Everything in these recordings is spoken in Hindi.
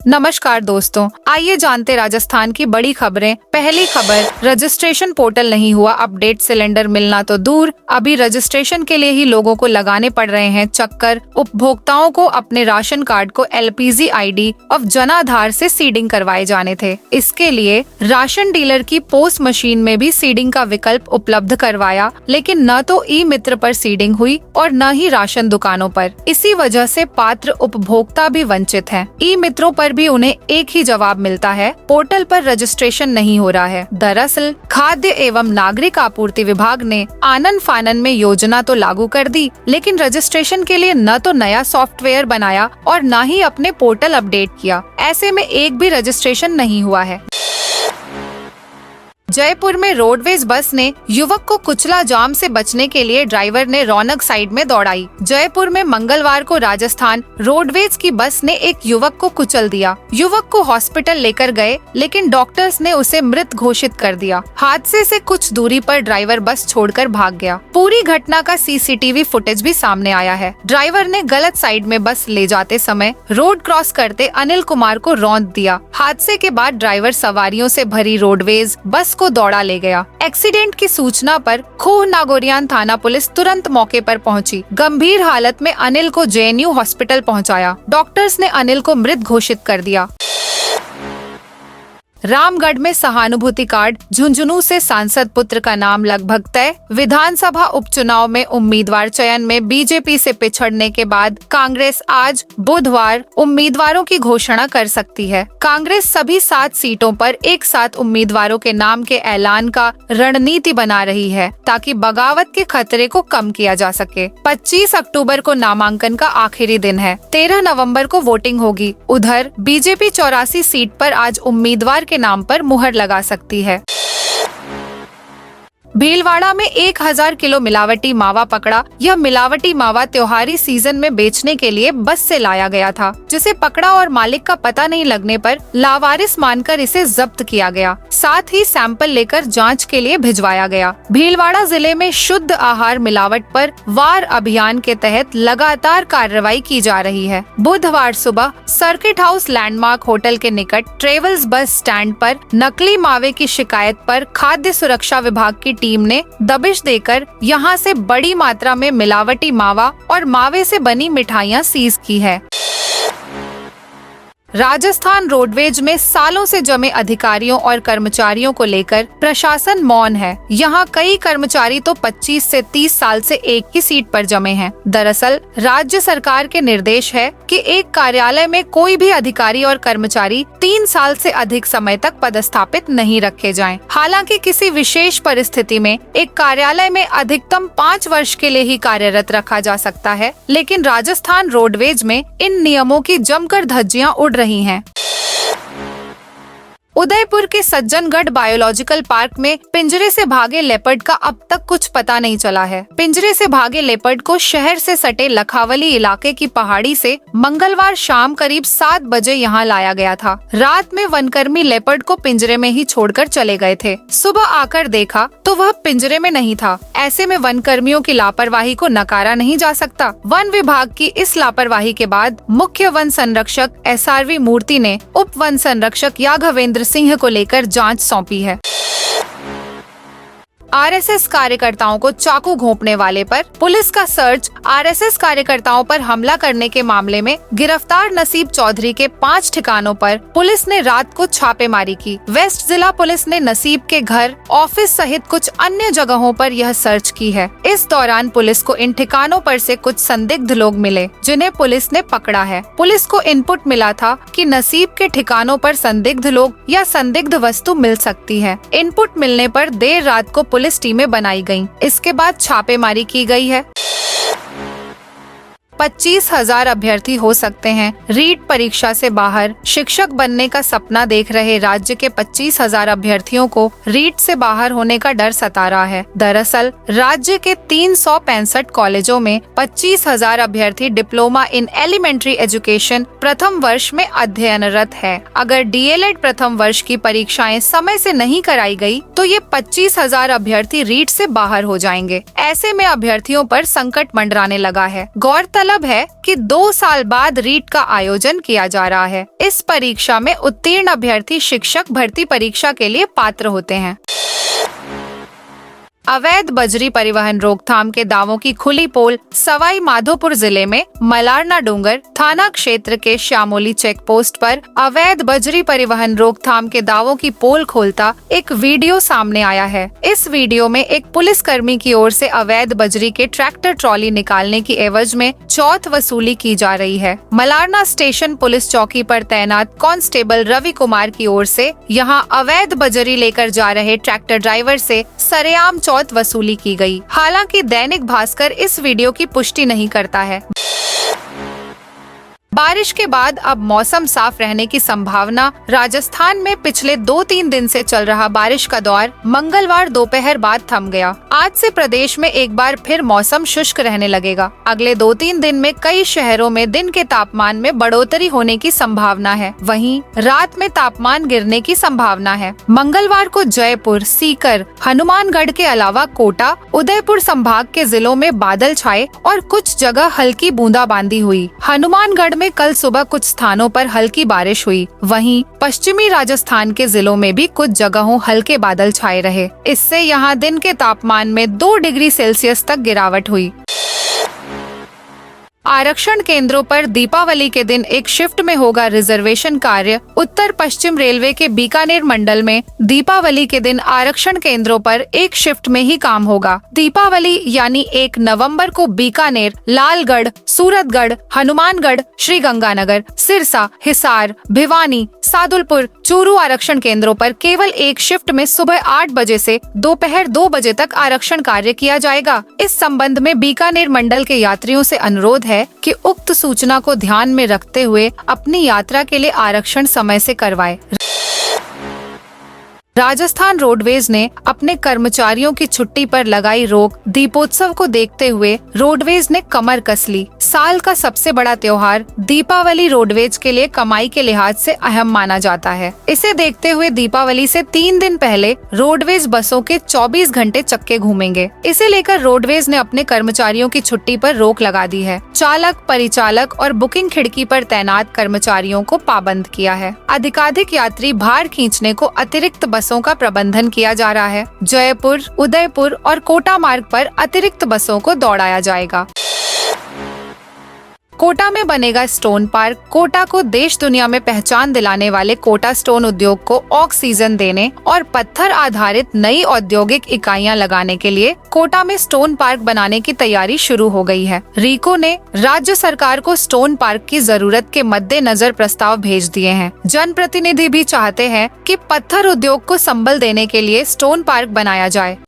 नमस्कार दोस्तों, आइए जानते राजस्थान की बड़ी खबरें। पहली खबर, रजिस्ट्रेशन पोर्टल नहीं हुआ अपडेट, सिलेंडर मिलना तो दूर, अभी रजिस्ट्रेशन के लिए ही लोगों को लगाने पड़ रहे हैं चक्कर। उपभोक्ताओं को अपने राशन कार्ड को LPG ID ऑफ जनाधार से सीडिंग करवाए जाने थे। इसके लिए राशन डीलर की पोस्ट मशीन में भी सीडिंग का विकल्प उपलब्ध करवाया, लेकिन न तो ई मित्र पर सीडिंग हुई और न ही राशन दुकानों पर। इसी वजह से पात्र उपभोक्ता भी वंचित हैं। ई मित्रों पर भी उन्हें एक ही जवाब मिलता है, पोर्टल पर रजिस्ट्रेशन नहीं हो रहा है। दरअसल खाद्य एवं नागरिक आपूर्ति विभाग ने आनन फानन में योजना तो लागू कर दी, लेकिन रजिस्ट्रेशन के लिए न तो नया सॉफ्टवेयर बनाया और न ही अपने पोर्टल अपडेट किया। ऐसे में एक भी रजिस्ट्रेशन नहीं हुआ है। जयपुर में रोडवेज बस ने युवक को कुचला, जाम से बचने के लिए ड्राइवर ने रौनक साइड में दौड़ाई। जयपुर में मंगलवार को राजस्थान रोडवेज की बस ने एक युवक को कुचल दिया। युवक को हॉस्पिटल लेकर गए, लेकिन डॉक्टर्स ने उसे मृत घोषित कर दिया। हादसे से कुछ दूरी पर ड्राइवर बस छोड़कर भाग गया। पूरी घटना का CCTV फुटेज भी सामने आया है। ड्राइवर ने गलत साइड में बस ले जाते समय रोड क्रॉस करते अनिल कुमार को रौंद दिया। हादसे के बाद ड्राइवर सवारियों से भरी रोडवेज बस को दौड़ा ले गया। एक्सीडेंट की सूचना पर खोह नागोरियान थाना पुलिस तुरंत मौके पर पहुंची। गंभीर हालत में अनिल को JNU हॉस्पिटल पहुंचाया। डॉक्टर्स ने अनिल को मृत घोषित कर दिया। रामगढ़ में सहानुभूति कार्ड, झुंझुनू से सांसद पुत्र का नाम लगभग तय। विधानसभा उपचुनाव में उम्मीदवार चयन में BJP से पिछड़ने के बाद कांग्रेस आज बुधवार उम्मीदवारों की घोषणा कर सकती है। कांग्रेस सभी 7 सीटों पर एक साथ उम्मीदवारों के नाम के ऐलान का रणनीति बना रही है, ताकि बगावत के खतरे को कम किया जा सके। 25 अक्टूबर को नामांकन का आखिरी दिन है। 13 नवंबर को वोटिंग होगी। उधर BJP 84 सीट पर आज उम्मीदवार के नाम पर मुहर लगा सकती है। भीलवाड़ा में 1000 किलो मिलावटी मावा पकड़ा। यह मिलावटी मावा त्योहारी सीजन में बेचने के लिए बस से लाया गया था, जिसे पकड़ा और मालिक का पता नहीं लगने पर लावारिस मानकर इसे जब्त किया गया। साथ ही सैंपल लेकर जांच के लिए भिजवाया गया। भीलवाड़ा जिले में शुद्ध आहार मिलावट पर वार अभियान के तहत लगातार कार्रवाई की जा रही है। बुधवार सुबह सर्किट हाउस लैंडमार्क होटल के निकट ट्रेवल्स बस स्टैंड पर नकली मावे की शिकायत पर खाद्य सुरक्षा विभाग की टीम ने दबिश देकर यहां से बड़ी मात्रा में मिलावटी मावा और मावे से बनी मिठाइयां सीज की है। राजस्थान रोडवेज में सालों से जमे अधिकारियों और कर्मचारियों को लेकर प्रशासन मौन है। यहाँ कई कर्मचारी तो 25 से 30 साल से एक ही सीट पर जमे हैं। दरअसल राज्य सरकार के निर्देश है कि एक कार्यालय में कोई भी अधिकारी और कर्मचारी 3 साल से अधिक समय तक पदस्थापित नहीं रखे जाएं। हालांकि किसी विशेष परिस्थिति में एक कार्यालय में अधिकतम 5 वर्ष के लिए ही कार्यरत रखा जा सकता है, लेकिन राजस्थान रोडवेज में इन नियमों की जमकर धज्जियां उड़ रही हैं। उदयपुर के सज्जनगढ़ बायोलॉजिकल पार्क में पिंजरे से भागे लेपर्ड का अब तक कुछ पता नहीं चला है। पिंजरे से भागे लेपर्ड को शहर से सटे लखावली इलाके की पहाड़ी से मंगलवार शाम करीब 7 बजे यहाँ लाया गया था। रात में वनकर्मी लेपर्ड को पिंजरे में ही छोड़कर चले गए थे। सुबह आकर देखा तो वह पिंजरे में नहीं था। ऐसे में वनकर्मियों की लापरवाही को नकारा नहीं जा सकता। वन विभाग की इस लापरवाही के बाद मुख्य वन संरक्षक SRV मूर्ति ने उप वन संरक्षक याघवेंद्र सिंह को लेकर जांच सौंपी है। RSS कार्यकर्ताओं को चाकू घोंपने वाले पर पुलिस का सर्च। RSS कार्यकर्ताओं पर हमला करने के मामले में गिरफ्तार नसीब चौधरी के 5 ठिकानों पर पुलिस ने रात को छापेमारी की। वेस्ट जिला पुलिस ने नसीब के घर, ऑफिस सहित कुछ अन्य जगहों पर यह सर्च की है। इस दौरान पुलिस को इन ठिकानों पर से कुछ संदिग्ध लोग मिले, जिन्हें पुलिस ने पकड़ा है। पुलिस को इनपुट मिला था कि नसीब के ठिकानों पर संदिग्ध लोग या संदिग्ध वस्तु मिल सकती है। इनपुट मिलने पर देर रात को पुलिस टीमें बनाई गईं। इसके बाद छापेमारी की गई है। 25,000 अभ्यर्थी हो सकते हैं रीट परीक्षा से बाहर। शिक्षक बनने का सपना देख रहे राज्य के 25,000 अभ्यर्थियों को रीट से बाहर होने का डर सता रहा है। दरअसल राज्य के 365 कॉलेजों में 25,000 अभ्यर्थी डिप्लोमा इन एलिमेंट्री एजुकेशन प्रथम वर्ष में अध्ययनरत है। अगर DLED प्रथम वर्ष की परीक्षाएं समय से नहीं कराई गई तो ये 25,000 अभ्यर्थी रीट से बाहर हो जाएंगे। ऐसे में अभ्यर्थियों पर संकट मंडराने लगा है। गौरतलब मतलब है कि 2 साल बाद रीट का आयोजन किया जा रहा है। इस परीक्षा में उत्तीर्ण अभ्यर्थी शिक्षक भर्ती परीक्षा के लिए पात्र होते हैं। अवैध बजरी परिवहन रोकथाम के दावों की खुली पोल सवाई माधोपुर जिले में मलारना डूंगर थाना क्षेत्र के श्यामोली चेक पोस्ट पर अवैध बजरी परिवहन रोकथाम के दावों की पोल खोलता एक वीडियो सामने आया है। इस वीडियो में एक पुलिसकर्मी की ओर से अवैध बजरी के ट्रैक्टर ट्रॉली निकालने की एवज में चौथ वसूली की जा रही है। मलारना स्टेशन पुलिस चौकी पर तैनात कांस्टेबल रवि कुमार की ओर से यहां अवैध बजरी लेकर जा रहे ट्रैक्टर ड्राइवर से सरेआम चौथ वसूली की गई। हालांकि दैनिक भास्कर इस वीडियो की पुष्टि नहीं करता है। बारिश के बाद अब मौसम साफ रहने की संभावना। राजस्थान में पिछले 2-3 दिन से चल रहा बारिश का दौर मंगलवार दोपहर बाद थम गया। आज से प्रदेश में एक बार फिर मौसम शुष्क रहने लगेगा। अगले 2-3 दिन में कई शहरों में दिन के तापमान में बढ़ोतरी होने की संभावना है। वहीं रात में तापमान गिरने की संभावना है। मंगलवार को जयपुर, सीकर, हनुमानगढ़ के अलावा कोटा, उदयपुर संभाग के जिलों में बादल छाए और कुछ जगह हल्की बूंदाबांदी हुई। हनुमानगढ़ में कल सुबह कुछ स्थानों पर हल्की बारिश हुई। वहीं पश्चिमी राजस्थान के जिलों में भी कुछ जगहों हल्के बादल छाए रहे। इससे यहां दिन के तापमान में 2 डिग्री सेल्सियस तक गिरावट हुई। आरक्षण केंद्रों पर दीपावली के दिन एक शिफ्ट में होगा रिजर्वेशन कार्य। उत्तर पश्चिम रेलवे के बीकानेर मंडल में दीपावली के दिन आरक्षण केंद्रों पर एक शिफ्ट में ही काम होगा। दीपावली यानी 1 नवंबर को बीकानेर, लालगढ़, सूरतगढ़, हनुमानगढ़, श्रीगंगानगर, सिरसा, हिसार, भिवानी, सादुलपुर, चूरू आरक्षण केंद्रों पर केवल एक शिफ्ट में सुबह 8 बजे से दोपहर 2 बजे तक आरक्षण कार्य किया जाएगा। इस संबंध में बीकानेर मंडल के यात्रियों से अनुरोध है कि उक्त सूचना को ध्यान में रखते हुए अपनी यात्रा के लिए आरक्षण समय से करवाएं। राजस्थान रोडवेज ने अपने कर्मचारियों की छुट्टी पर लगाई रोक। दीपोत्सव को देखते हुए रोडवेज ने कमर कस ली। साल का सबसे बड़ा त्योहार दीपावली रोडवेज के लिए कमाई के लिहाज से अहम माना जाता है। इसे देखते हुए दीपावली से 3 दिन पहले रोडवेज बसों के 24 घंटे चक्के घूमेंगे। इसे लेकर रोडवेज ने अपने कर्मचारियों की छुट्टी पर रोक लगा दी है। चालक, परिचालक और बुकिंग खिड़की पर तैनात कर्मचारियों को पाबंद किया है। अधिकाधिक यात्री भार खींचने को अतिरिक्त बसों का प्रबंधन किया जा रहा है। जयपुर, उदयपुर और कोटा मार्ग पर अतिरिक्त बसों को दौड़ाया जाएगा। कोटा में बनेगा स्टोन पार्क। कोटा को देश दुनिया में पहचान दिलाने वाले कोटा स्टोन उद्योग को ऑक्सीजन देने और पत्थर आधारित नई औद्योगिक इकाइयां लगाने के लिए कोटा में स्टोन पार्क बनाने की तैयारी शुरू हो गई है। रीको ने राज्य सरकार को स्टोन पार्क की जरूरत के मद्देनजर प्रस्ताव भेज दिए हैं। जनप्रतिनिधि भी चाहते हैं कि पत्थर उद्योग को संबल देने के लिए स्टोन पार्क बनाया जाए।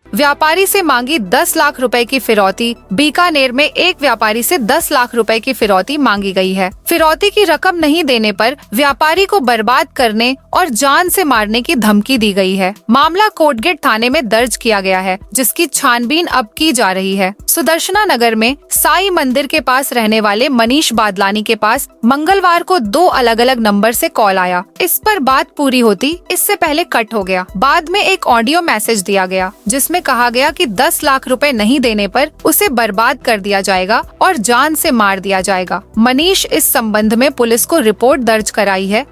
व्यापारी से मांगी 10 लाख रुपए की फिरौती। बीकानेर में एक व्यापारी से 10 लाख रुपए की फिरौती मांगी गई है। फिरौती की रकम नहीं देने पर व्यापारी को बर्बाद करने और जान से मारने की धमकी दी गई है। मामला कोटगेट थाने में दर्ज किया गया है, जिसकी छानबीन अब की जा रही है। सुदर्शना नगर में साई मंदिर के पास रहने वाले मनीष बादलानी के पास मंगलवार को 2 अलग अलग नंबर से कॉल आया। इस पर बात पूरी होती इससे पहले कट हो गया। बाद में एक ऑडियो मैसेज दिया गया जिसमें कहा गया कि 10 लाख रुपए नहीं देने पर उसे बर्बाद कर दिया जाएगा और जान से मार दिया जाएगा। मनीष इस संबंध में पुलिस को रिपोर्ट दर्ज कराई है।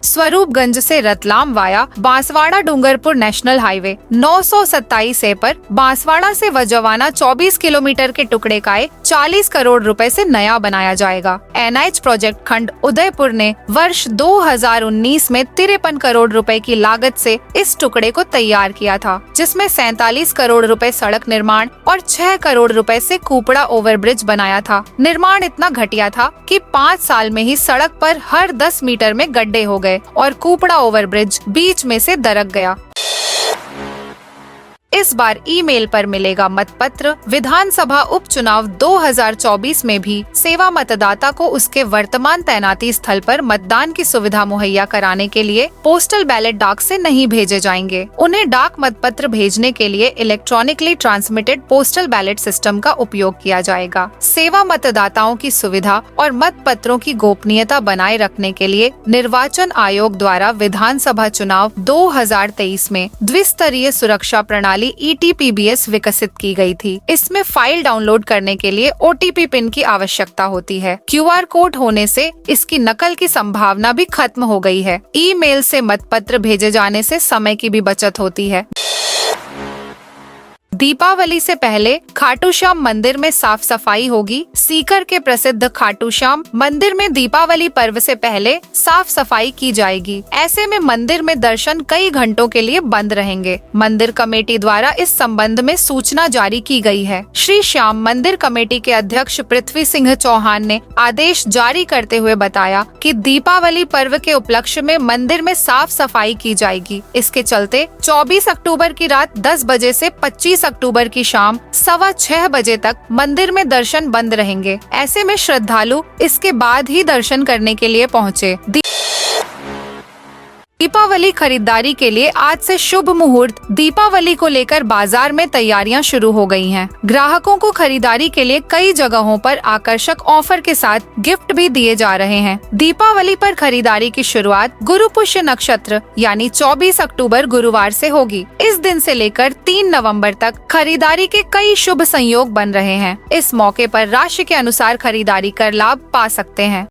स्वरूपगंज से Ratlam via Banswara Dungarpur national highway 927 पर बांसवाड़ा से वजवाना 24 किलोमीटर के टुकड़े का 40 करोड़ रुपए से नया बनाया जाएगा। NH प्रोजेक्ट खंड उदयपुर ने वर्ष 2019 में 53 करोड़ रुपए की लागत से इस टुकड़े को तैयार किया था, जिसमें 47 करोड़ रुपए सड़क निर्माण और 6 करोड़ रुपए से कुपड़ा ओवरब्रिज बनाया था। निर्माण इतना घटिया था कि 5 साल में ही सड़क पर हर 10 मीटर में गड्ढे हो गए और कुपड़ा ओवरब्रिज बीच में से दरक गया। इस बार ईमेल पर मिलेगा मतपत्र। विधानसभा उपचुनाव 2024 में भी सेवा मतदाता को उसके वर्तमान तैनाती स्थल पर मतदान की सुविधा मुहैया कराने के लिए पोस्टल बैलेट डाक से नहीं भेजे जाएंगे। उन्हें डाक मतपत्र भेजने के लिए electronically transmitted postal ballot system का उपयोग किया जाएगा। सेवा मतदाताओं की सुविधा और मतपत्रों की गोपनीयता बनाए रखने के लिए निर्वाचन आयोग द्वारा विधानसभा चुनाव 2023 में द्विस्तरीय सुरक्षा प्रणाली वाली ETPBS विकसित की गई थी। इसमें फाइल डाउनलोड करने के लिए OTP पिन की आवश्यकता होती है। QR कोड होने से इसकी नकल की संभावना भी खत्म हो गई है। ईमेल से मतपत्र भेजे जाने से समय की भी बचत होती है। दीपावली से पहले खाटू श्याम मंदिर में साफ सफाई होगी। सीकर के प्रसिद्ध खाटू श्याम मंदिर में दीपावली पर्व से पहले साफ सफाई की जाएगी। ऐसे में मंदिर में दर्शन कई घंटों के लिए बंद रहेंगे। मंदिर कमेटी द्वारा इस संबंध में सूचना जारी की गई है। श्री श्याम मंदिर कमेटी के अध्यक्ष पृथ्वी सिंह चौहान ने आदेश जारी करते हुए बताया कि दीपावली पर्व के उपलक्ष्य में मंदिर में साफ सफाई की जाएगी। इसके चलते 24 अक्टूबर की रात 10 बजे से 25 अक्टूबर की शाम 6:15 बजे तक मंदिर में दर्शन बंद रहेंगे। ऐसे में श्रद्धालु इसके बाद ही दर्शन करने के लिए पहुँचे। दीपावली खरीदारी के लिए आज से शुभ मुहूर्त। दीपावली को लेकर बाजार में तैयारियां शुरू हो गई हैं। ग्राहकों को खरीदारी के लिए कई जगहों पर आकर्षक ऑफर के साथ गिफ्ट भी दिए जा रहे हैं। दीपावली पर खरीदारी की शुरुआत गुरु पुष्य नक्षत्र यानी 24 अक्टूबर गुरुवार से होगी। इस दिन से लेकर 3 नवंबर तक खरीदारी के कई शुभ संयोग बन रहे हैं। इस मौके पर राशि के अनुसार खरीदारी कर लाभ पा सकते हैं।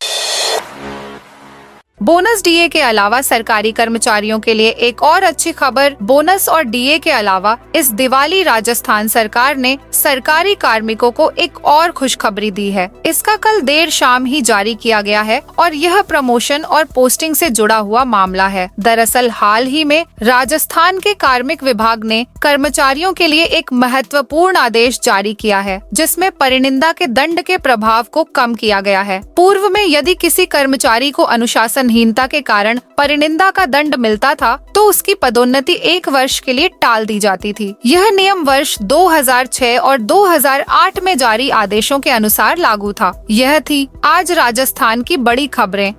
बोनस DA के अलावा सरकारी कर्मचारियों के लिए एक और अच्छी खबर। बोनस और DA के अलावा इस दिवाली राजस्थान सरकार ने सरकारी कार्मिकों को एक और खुशखबरी दी है। इसका कल देर शाम ही जारी किया गया है और यह प्रमोशन और पोस्टिंग से जुड़ा हुआ मामला है। दरअसल हाल ही में राजस्थान के कार्मिक विभाग ने कर्मचारियों के लिए एक महत्वपूर्ण आदेश जारी किया है, जिसमें परिनिंदा के दंड के प्रभाव को कम किया गया है। पूर्व में यदि किसी कर्मचारी को अनुशासनहीनता के कारण परिनिंदा का दंड मिलता था तो उसकी पदोन्नति 1 वर्ष के लिए टाल दी जाती थी। यह नियम वर्ष 2006 और 2008 में जारी आदेशों के अनुसार लागू था। यह थी आज राजस्थान की बड़ी खबरें।